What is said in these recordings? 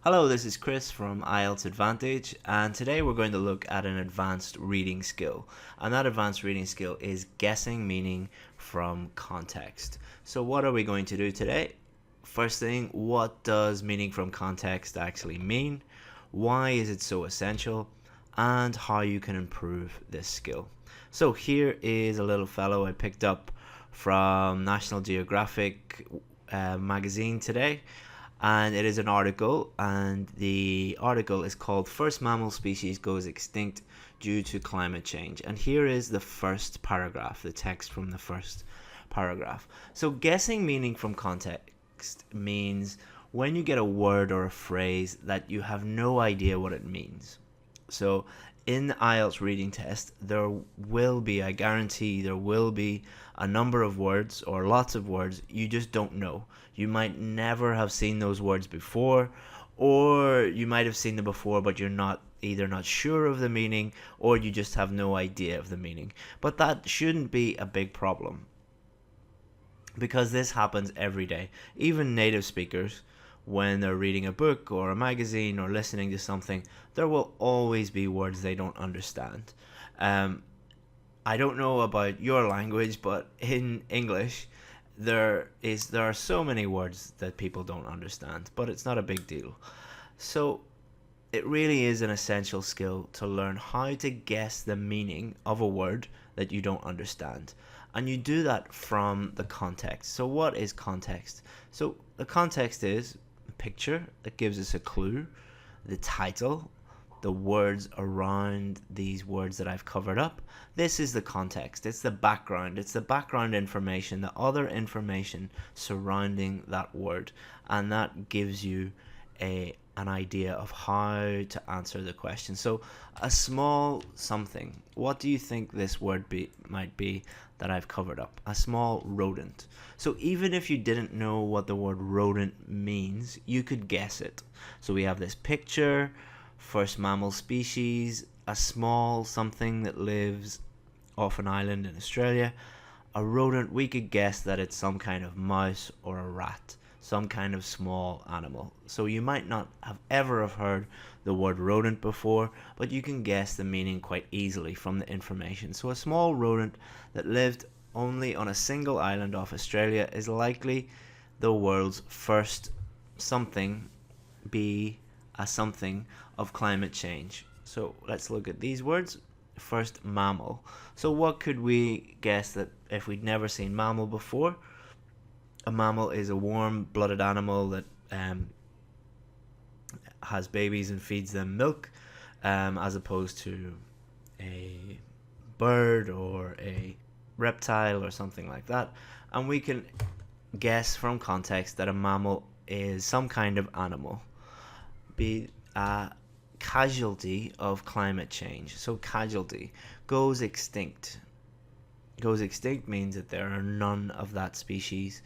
Hello, this is Chris from IELTS Advantage, and today we're going to look at an advanced reading skill. And that advanced reading skill is guessing meaning from context. So what are we going to do today? First thing, what does meaning from context actually mean? Why is it so essential? And how you can improve this skill. So here is a little fellow I picked up from National Geographic magazine today, and it is an article, and the article is called "First Mammal Species Goes Extinct Due to Climate Change." And here is the first paragraph, the text from the first paragraph. So guessing meaning from context means when you get a word or a phrase that you have no idea what it means. So in the IELTS reading test, there will be, I guarantee, there will be a number of words or lots of words you just don't know. You might never have seen those words before, or you might have seen them before, but you're either not sure of the meaning or you just have no idea of the meaning. But that shouldn't be a big problem, because this happens every day. Even native speakers, when they're reading a book or a magazine or listening to something, there will always be words they don't understand. I don't know about your language, but in English, there are so many words that people don't understand, but it's not a big deal. So it really is an essential skill to learn how to guess the meaning of a word that you don't understand. And you do that from the context. So what is context? So the context is a picture that gives us a clue, the title, the words around these words that I've covered up. This is the context. It's the background. It's the background information, the other information surrounding that word. And that gives you an idea of how to answer the question. So a small something. What do you think this word might be that I've covered up? A small rodent. So even if you didn't know what the word rodent means, you could guess it. So we have this picture, first mammal species, a small something that lives off an island in Australia. A rodent, we could guess that it's some kind of mouse or a rat, some kind of small animal. So you might not have ever have heard the word rodent before, but you can guess the meaning quite easily from the information. So a small rodent that lived only on a single island off Australia is likely the world's first something, be a something of climate change. So let's look at these words. First, mammal. So what could we guess that if we'd never seen mammal before? A mammal is a warm-blooded animal that has babies and feeds them milk, as opposed to a bird or a reptile or something like that. And we can guess from context that a mammal is some kind of animal, be a casualty of climate change. So casualty, goes extinct. Goes extinct means that there are none of that species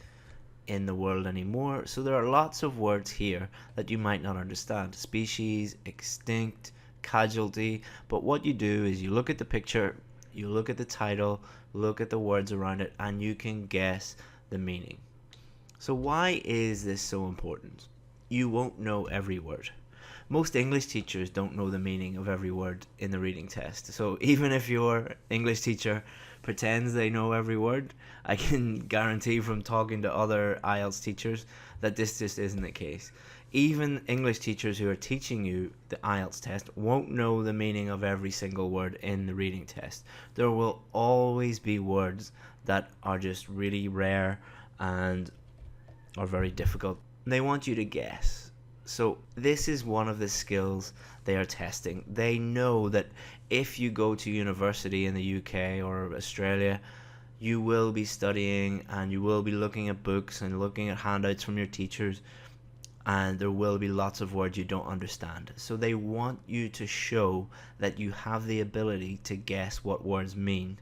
in the world anymore. So there are lots of words here that you might not understand. Species, extinct, casualty. But what you do is you look at the picture, you look at the title, look at the words around it, and you can guess the meaning. So why is this so important? You won't know every word. Most English teachers don't know the meaning of every word in the reading test. So even if your English teacher pretends they know every word, I can guarantee from talking to other IELTS teachers that this just isn't the case. Even English teachers who are teaching you the IELTS test won't know the meaning of every single word in the reading test. There will always be words that are just really rare and are very difficult. They want you to guess. So this is one of the skills they are testing. They know that if you go to university in the UK or Australia, you will be studying and you will be looking at books and looking at handouts from your teachers, and there will be lots of words you don't understand. So they want you to show that you have the ability to guess what words mean.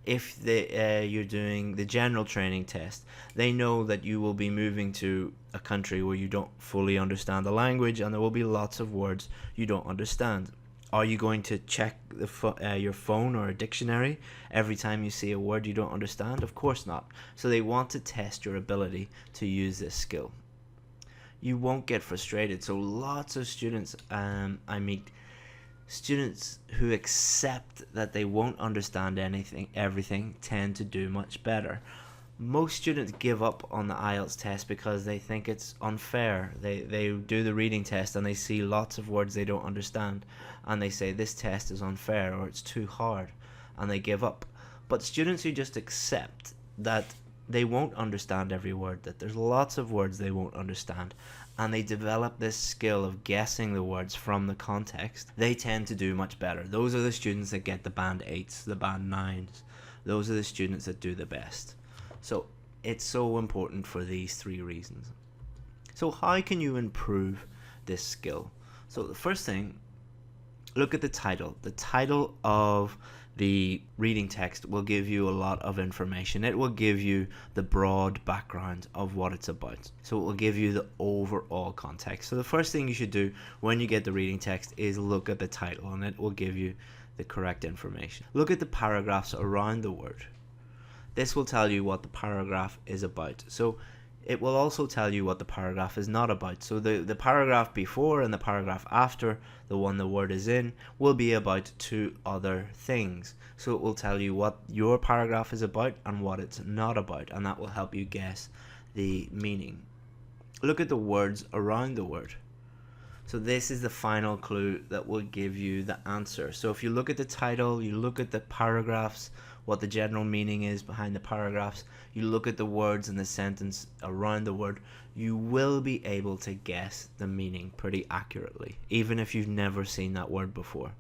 If you're doing the general training test, they know that you will be moving to a country where you don't fully understand the language, and there will be lots of words you don't understand. Are you going to check your phone or a dictionary every time you see a word you don't understand? Of course not. So they want to test your ability to use this skill. you won't get frustrated. So lots of students I meet, students who accept that they won't understand everything tend to do much better. Most students give up on the IELTS test because they think it's unfair. They do the reading test and they see lots of words they don't understand, and they say this test is unfair or it's too hard, and they give up. But students who just accept that they won't understand every word, that there's lots of words they won't understand, and they develop this skill of guessing the words from the context, they tend to do much better. Those are the students that get the band 8s, the band 9s. Those are the students that do the best. So it's so important for these 3 reasons. So how can you improve this skill? So the first thing, look at the title. The title of the reading text will give you a lot of information. It will give you the broad background of what it's about. So it will give you the overall context. So the first thing you should do when you get the reading text is look at the title, and it will give you the correct information. Look at the paragraphs around the word. This will tell you what the paragraph is about. So it will also tell you what the paragraph is not about. So the paragraph before and the paragraph after the one the word is in will be about 2 other things. So it will tell you what your paragraph is about and what it's not about, and that will help you guess the meaning. Look at the words around the word. So this is the final clue that will give you the answer. So if you look at the title, you look at the paragraphs, what the general meaning is behind the paragraphs, you look at the words in the sentence around the word, you will be able to guess the meaning pretty accurately, even if you've never seen that word before.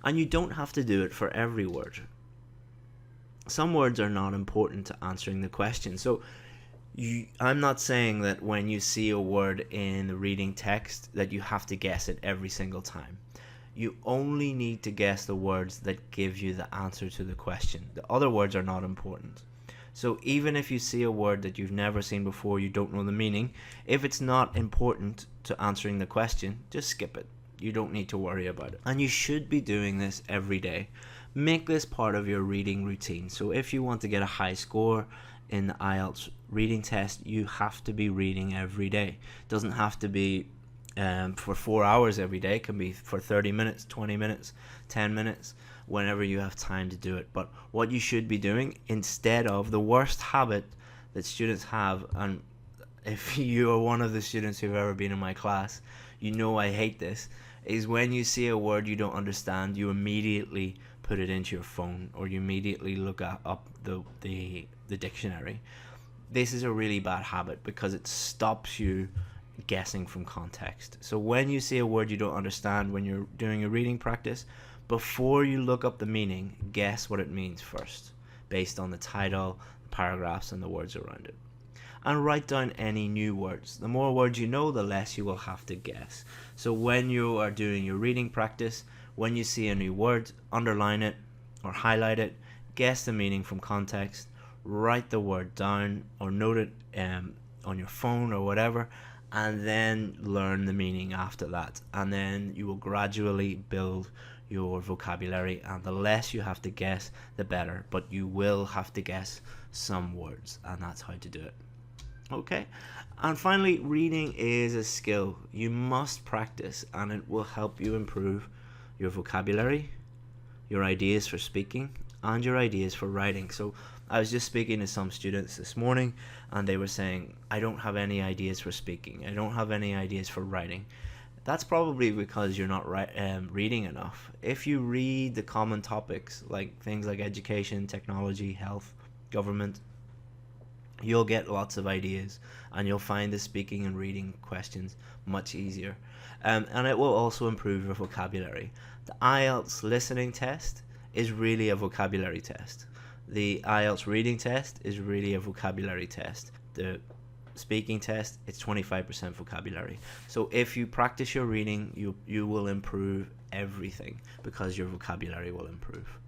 And you don't have to do it for every word. Some words are not important to answering the question. So I'm not saying that when you see a word in the reading text that you have to guess it every single time. You only need to guess the words that give you the answer to the question. The other words are not important. So even if you see a word that you've never seen before, you don't know the meaning, if it's not important to answering the question, just skip it. You don't need to worry about it. And you should be doing this every day. Make this part of your reading routine. So if you want to get a high score in the IELTS reading test, you have to be reading every day. It doesn't have to be for 4 hours every day. It can be for 30 minutes, 20 minutes, 10 minutes, whenever you have time to do it. But what you should be doing, instead of the worst habit that students have, and if you are one of the students who've ever been in my class, you know I hate this, is when you see a word you don't understand, you immediately put it into your phone, or you immediately look up the dictionary. This is a really bad habit because it stops you guessing from context. So when you see a word you don't understand when you're doing a reading practice, before you look up the meaning, guess what it means first, based on the title, the paragraphs, and the words around it. And write down any new words. The more words you know, the less you will have to guess. So when you are doing your reading practice, when you see a new word, underline it or highlight it, guess the meaning from context, write the word down or note it on your phone or whatever, and then learn the meaning after that. And then you will gradually build your vocabulary, and the less you have to guess, the better. But you will have to guess some words, and that's how to do it. Okay, and finally, reading is a skill. You must practice, and it will help you improve your vocabulary, your ideas for speaking, and your ideas for writing. So I was just speaking to some students this morning, and they were saying, I don't have any ideas for speaking, I don't have any ideas for writing. That's probably because you're not reading enough. If you read the common topics, like things like education, technology, health, government, you'll get lots of ideas, and you'll find the speaking and reading questions much easier. And it will also improve your vocabulary. The IELTS listening test is really a vocabulary test. The IELTS reading test is really a vocabulary test. The speaking test, it's 25% vocabulary. So if you practice your reading, you will improve everything because your vocabulary will improve.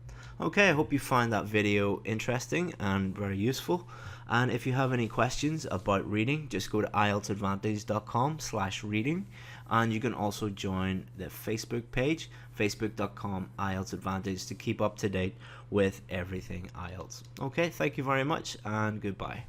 Okay, I hope you find that video interesting and very useful. And if you have any questions about reading, just go to IELTSadvantage.com/reading, and you can also join the Facebook page, facebook.com IELTS Advantage, to keep up to date with everything IELTS. Okay, thank you very much, and goodbye.